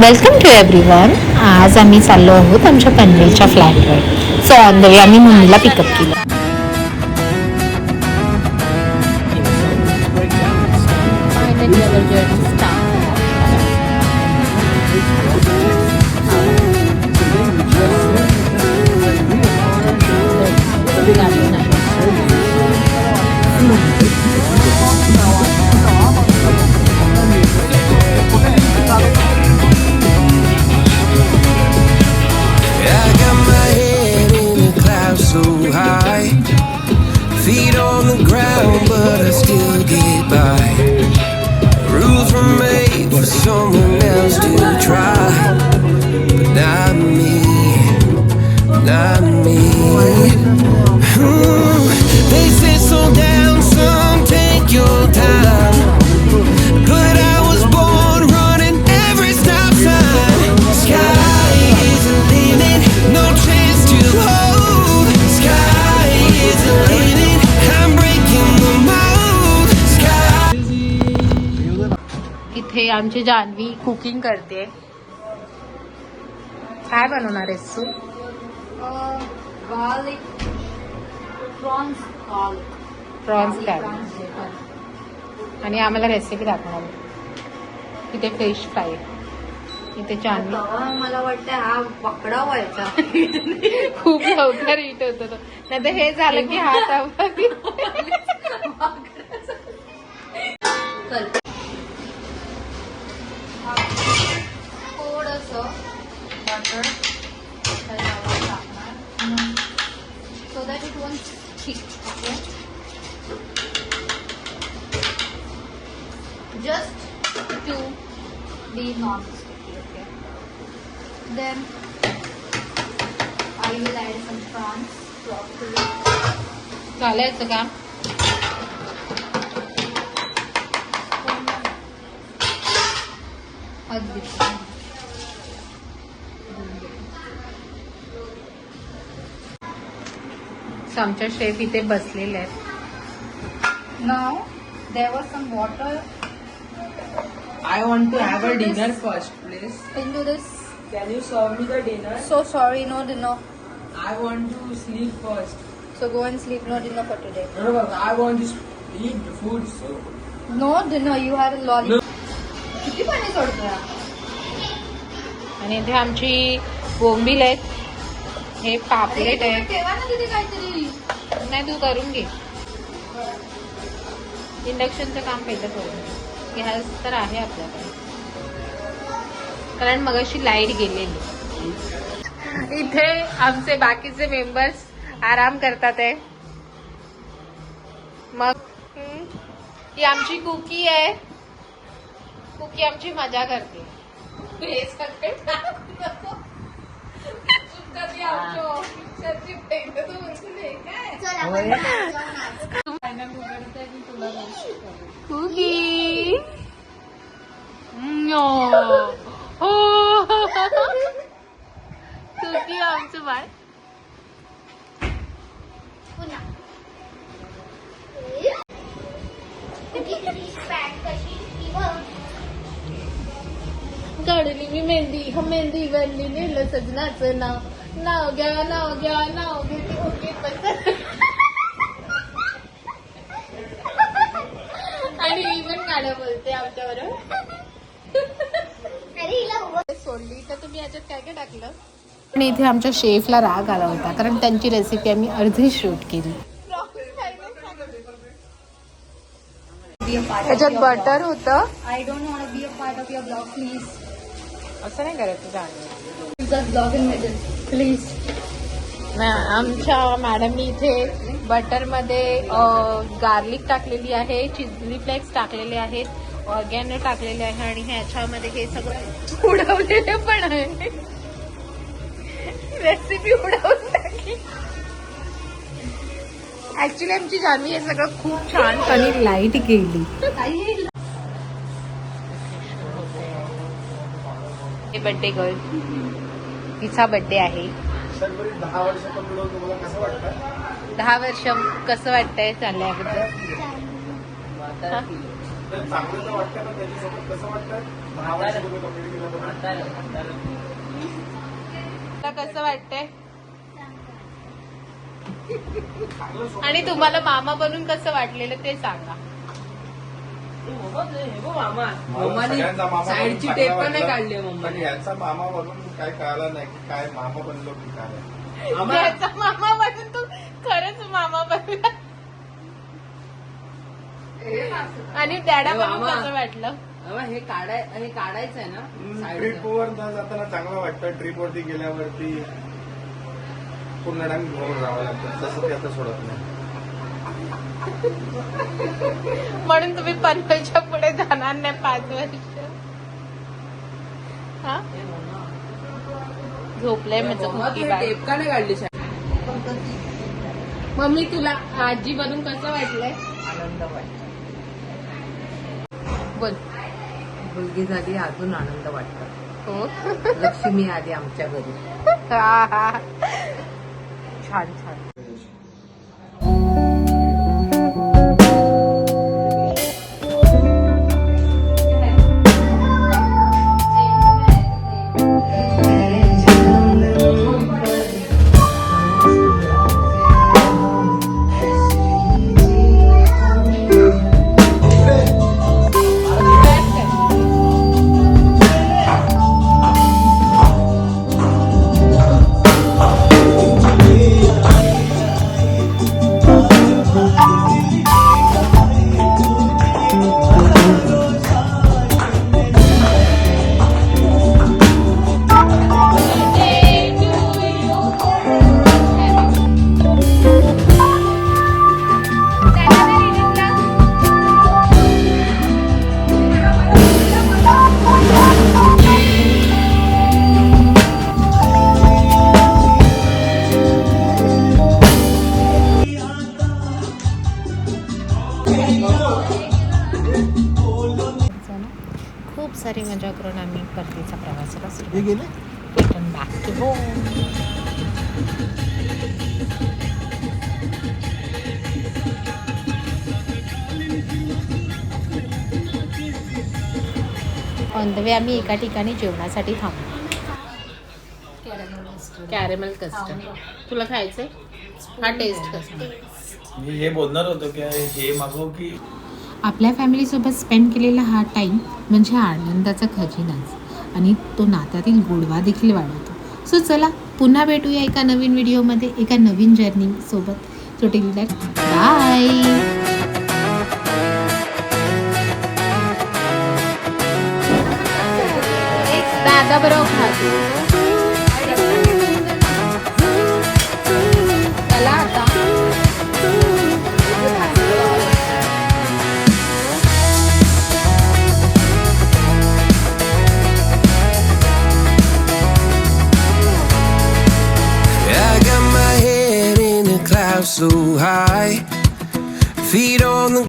Welcome to everyone. आज आम्ही चाललो आहोत आमच्या पनवेलच्या फ्लॅटवर. सो ऑन द वे आम्ही मम्मीला पिकअप केलं. So high, feet on the ground, but I still get by. Rules were made for someone else to try, but not me, not me. They say slow down, some take your time, but I was born running every stop sign. Sky is the limit, no chance to hold. इथे आमची Janhvi cooking करते. काय बनवणार आहेस तू? Prawns आणि आम्हाला recipe दाखवणार. इथे फिश फ्राय, इथे जान्हवी. मला वाटतं हा पकडा व्हायचा. खूप लवकर हिट होत तो. नाही तर हे झालं की हात थोडस butter so that it won't stick. Just to be non sticky. Okay, then I will add some prawns properly. झालं याचं काम. आमच्या शेफ इथे बसलेले आहेत. Now there was some water I want to have a dinner first, please. into this. Can you serve me the dinner? So sorry, no dinner. I want to sleep first. So go and sleep. No dinner for today. No, I want to eat the food. So. No dinner. You had a lolly. किती पाणी सोडतोय? आणि इथे आमची बोंबील आहेत. हे पापलेट आहे. ठेवा ना तिथे काहीतरी. नाही, तू करून घे. इंडक्शनचं काम पहिलं करून घे. गॅस तर आहे आपल्याकडे, कारण मगाशी लाईट गेलेली. इथे आमचे बाकीचे मेंबर्स आराम करतात आहे. मग ही आमची कुकी आहे. कुकी आमची मजा करते. कुकी कुकी आमचं बाळ. काढली मी मेहंदी. हा मेहंदी बनली नेलं सजनाचं नाव. नाव घ्या, नाव घ्या, नाव घेते ओके आणि ही पण गाणं बोलते आमच्याबरोबर. सोडली तर तुम्ही याच्यात काय काय टाकलं? आणि इथे आमच्या शेफला राग आला होता, कारण त्यांची रेसिपी आम्ही अर्धी शूट केली. त्याच्यात बटर होतं. I don't want to be a part of your vlog, please. असं नाही करायचं जाणं. Just vlog in middle, please. आमच्या मॅडमनी इथे बटरमध्ये गार्लिक टाकलेली आहे, चिली फ्लेक्स टाकलेले आहेत, ऑर्गॅनो टाकलेले आहे आणि ह्याच्यामध्ये हे सगळं उडवलेले पण आहे. रेसिपी उडवून टाकली. ऍक्च्युली आमची जान्हवी हे सगळं खूप छान आणि लाईट गेली. हे बर्थडे गर्ल, तिचा बर्थडे आहे. 10 वर्ष कंप्लीट तुम्हाला कसं वाटतं? 10 वर्ष कसं वाटतंय चालल्याबद्दल? चांगलं तर वाटतं ना, त्याच्यासोबत कसं वाटतं 10 वर्ष तुम्ही कंप्लीट केलं? कसं वाटतंय? आणि तुम्हाला मामा बनून कसं वाटलेलं ते सांगा. सगळ्यांचा मामा साईडची बनून टेप चांगला पण नाही वाटला. काढली पण मम्माने. यांचा मामा बनून काय कळालं नाही की काय मामा बनलो की काय. त्याचा मामा बनून तू खरंच मामा बनला. आणि डॅडा बनून मामा. कसं वाटलं? हे काढायचं आहे ना ट्रिप साईड. वर न जाताना चांगलं वाटतं. ट्रिप वरती गेल्यावरती पूर्ण टाइम घेऊन जावं लागतं. तसं ते आता सोडत नाही. म्हणून तुम्ही पनवेलच्या पुढे जाणार नाही 5 वर्ष. हा झोपलंय माझं कुकी बाळ. टेप का नाही काढली साईड? मम्मी तुला आजी बनून कसं वाटलंय? आनंद वाटतो. बोल. मुलगी झाली अजून आनंद वाटतो. हो लक्ष्मी आली आमच्या घरी. छान छान. खूप सारी मजा करून आम्ही परतीचा प्रवासाला return back to home. On the way आम्ही एका ठिकाणी जेवणासाठी थांबलो. कॅरेमल कस्टर्ड तुला खायचंय? हा टेस्ट कसा? मी हे बोलणार होतो की हे मागव की आपल्या फॅमिलीसोबत स्पेंड केलेला हा टाईम म्हणजे आनंदाचा खजिनाच आणि तो नात्यातील गोडवा देखील वाढवतो. सो चला पुन्हा भेटूया एका नवीन व्हिडिओमध्ये एका नवीन जर्नी सोबत. So till that by. दादा बरोबर खातो चला आता. I got my head in the clouds so high, feet on the